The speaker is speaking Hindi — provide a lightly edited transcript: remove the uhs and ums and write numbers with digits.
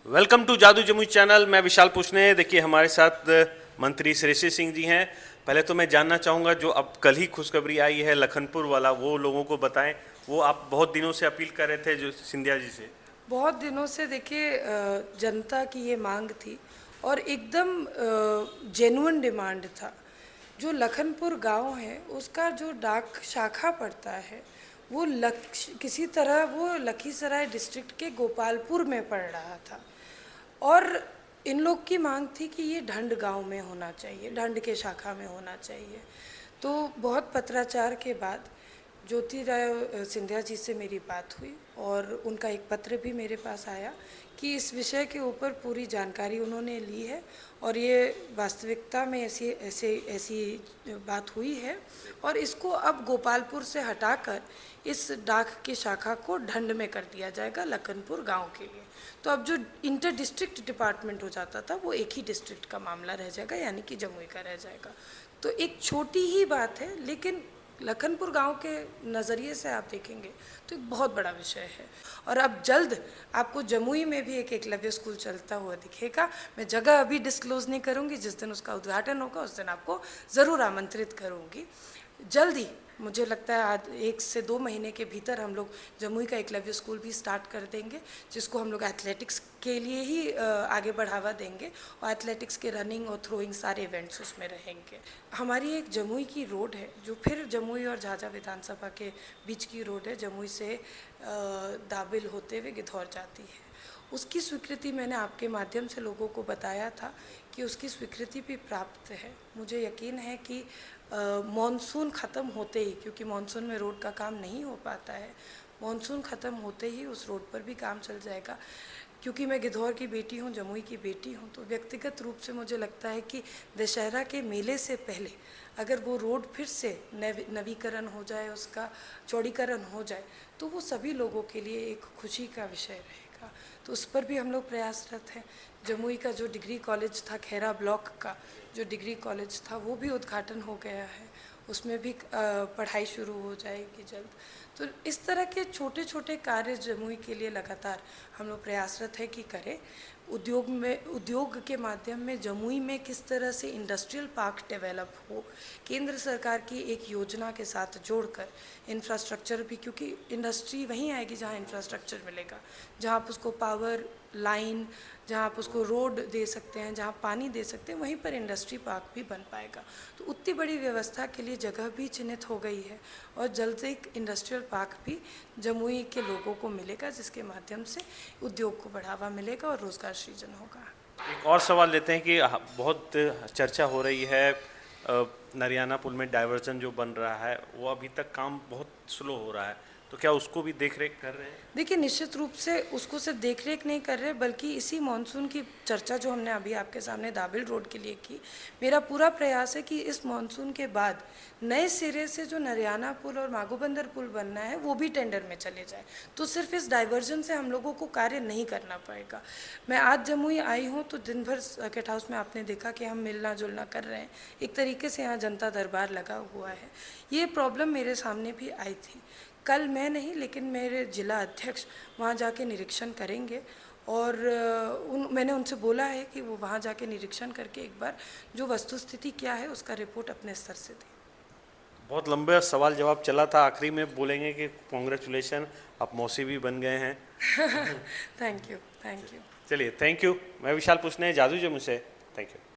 वेलकम टू जादू जमुई चैनल। मैं विशाल पूछने। देखिए हमारे साथ मंत्री श्रेयसी सिंह जी हैं। पहले तो मैं जानना चाहूँगा, जो अब कल ही खुशखबरी आई है लखनपुर वाला, वो लोगों को बताएं। वो आप बहुत दिनों से अपील कर रहे थे जो सिंधिया जी से। बहुत दिनों से देखिए जनता की ये मांग थी और एकदम जेन्युइन डिमांड था। जो लखनपुर गांव है उसका जो डाक शाखा पड़ता है वो किसी तरह वो लखीसराय डिस्ट्रिक्ट के गोपालपुर में पड़ रहा था और इन लोग की मांग थी कि ये ढंड गांव में होना चाहिए, ढंड के शाखा में होना चाहिए। तो बहुत पत्राचार के बाद ज्योतिराव सिंधिया जी से मेरी बात हुई और उनका एक पत्र भी मेरे पास आया कि इस विषय के ऊपर पूरी जानकारी उन्होंने ली है और ये वास्तविकता में ऐसी ऐसे ऐसी बात हुई है और इसको अब गोपालपुर से हटाकर इस डाक की शाखा को ढंड में कर दिया जाएगा लखनपुर गांव के लिए। तो अब जो इंटर डिस्ट्रिक्ट डिपार्टमेंट हो जाता था वो एक ही डिस्ट्रिक्ट का मामला रह जाएगा, यानी कि जमुई का रह जाएगा। तो एक छोटी ही बात है, लेकिन लखनपुर गांव के नज़रिए से आप देखेंगे तो एक बहुत बड़ा विषय है। और अब जल्द आपको जमुई में भी एक एकलव्य स्कूल चलता हुआ दिखेगा। मैं जगह अभी डिस्क्लोज नहीं करूंगी, जिस दिन उसका उद्घाटन होगा उस दिन आपको ज़रूर आमंत्रित करूंगी। जल्द ही मुझे लगता है आज 1 से 2 महीने के भीतर हम लोग जमुई का एकलव्य स्कूल भी स्टार्ट कर देंगे, जिसको हम लोग एथलेटिक्स के लिए ही आगे बढ़ावा देंगे और एथलेटिक्स के रनिंग और थ्रोइंग सारे इवेंट्स उसमें रहेंगे। हमारी एक जमुई की रोड है जो फिर जमुई और झाझा विधानसभा के बीच की रोड है, जमुई से दाबिल होते हुए गिद्धौर जाती है। उसकी स्वीकृति मैंने आपके माध्यम से लोगों को बताया था कि उसकी स्वीकृति भी प्राप्त है। मुझे यकीन है कि मॉनसून ख़त्म होते ही, क्योंकि मॉनसून में रोड का काम नहीं हो पाता है, मॉनसून ख़त्म होते ही उस रोड पर भी काम चल जाएगा। क्योंकि मैं गिद्धौर की बेटी हूँ, जमुई की बेटी हूँ, तो व्यक्तिगत रूप से मुझे लगता है कि दशहरा के मेले से पहले अगर वो रोड फिर से नवीकरण हो जाए, उसका चौड़ीकरण हो जाए, तो वो सभी लोगों के लिए एक खुशी का विषय रहेगा। तो उस पर भी हम लोग प्रयासरत हैं। जमुई का जो डिग्री कॉलेज था, खैरा ब्लॉक का जो डिग्री कॉलेज था, वो भी उद्घाटन हो गया है, उसमें भी पढ़ाई शुरू हो जाएगी जल्द। तो इस तरह के छोटे छोटे कार्य जमुई के लिए लगातार हम लोग प्रयासरत है कि करें। उद्योग के माध्यम में जमुई में किस तरह से इंडस्ट्रियल पार्क डेवलप हो, केंद्र सरकार की एक योजना के साथ जोड़कर इंफ्रास्ट्रक्चर भी, क्योंकि इंडस्ट्री वहीं आएगी जहाँ इंफ्रास्ट्रक्चर मिलेगा, जहाँ आप उसको पावर लाइन, जहाँ आप उसको रोड दे सकते हैं, जहाँ पानी दे सकते हैं, वहीं पर इंडस्ट्री पार्क भी बन पाएगा। तो उतनी बड़ी व्यवस्था के लिए जगह भी चिन्हित हो गई है और जल्द एक इंडस्ट्रियल पार्क भी जमुई के लोगों को मिलेगा, जिसके माध्यम से उद्योग को बढ़ावा मिलेगा और रोजगार सृजन होगा। एक और सवाल लेते हैं कि बहुत चर्चा हो रही है नरियाना पुल में डाइवर्जन जो बन रहा है, वो अभी तक काम बहुत स्लो हो रहा है, तो क्या उसको भी देख रेख कर रहे हैं? देखिए, निश्चित रूप से उसको सिर्फ देख रेख नहीं कर रहे, बल्कि इसी मॉनसून की चर्चा जो हमने अभी आपके सामने दाबिल रोड के लिए की, मेरा पूरा प्रयास है कि इस मॉनसून के बाद नए सिरे से जो नरियाना पुल और मागोबंदर पुल बनना है वो भी टेंडर में चले जाए। तो सिर्फ इस डाइवर्जन से हम लोगों को कार्य नहीं करना पड़ेगा। मैं आज जमुई आई हूँ तो दिन भर सर्किट हाउस में आपने देखा कि हम मिलना जुलना कर रहे हैं, एक तरीके से यहाँ जनता दरबार लगा हुआ है। ये प्रॉब्लम मेरे सामने भी आई थी। कल मैं नहीं, लेकिन मेरे जिला अध्यक्ष वहाँ जाके निरीक्षण करेंगे और मैंने उनसे बोला है कि वो वहाँ जाके निरीक्षण करके एक बार जो वस्तुस्थिति क्या है उसका रिपोर्ट अपने स्तर से दें। बहुत लंबा सवाल जवाब चला था, आखिरी में बोलेंगे कि कॉन्ग्रेचुलेशन, आप मौसी भी बन गए हैं। Thank you, thank you. चलिए, थैंक यू। मैं विशाल पूछने, जादू जमुई से। Thank you.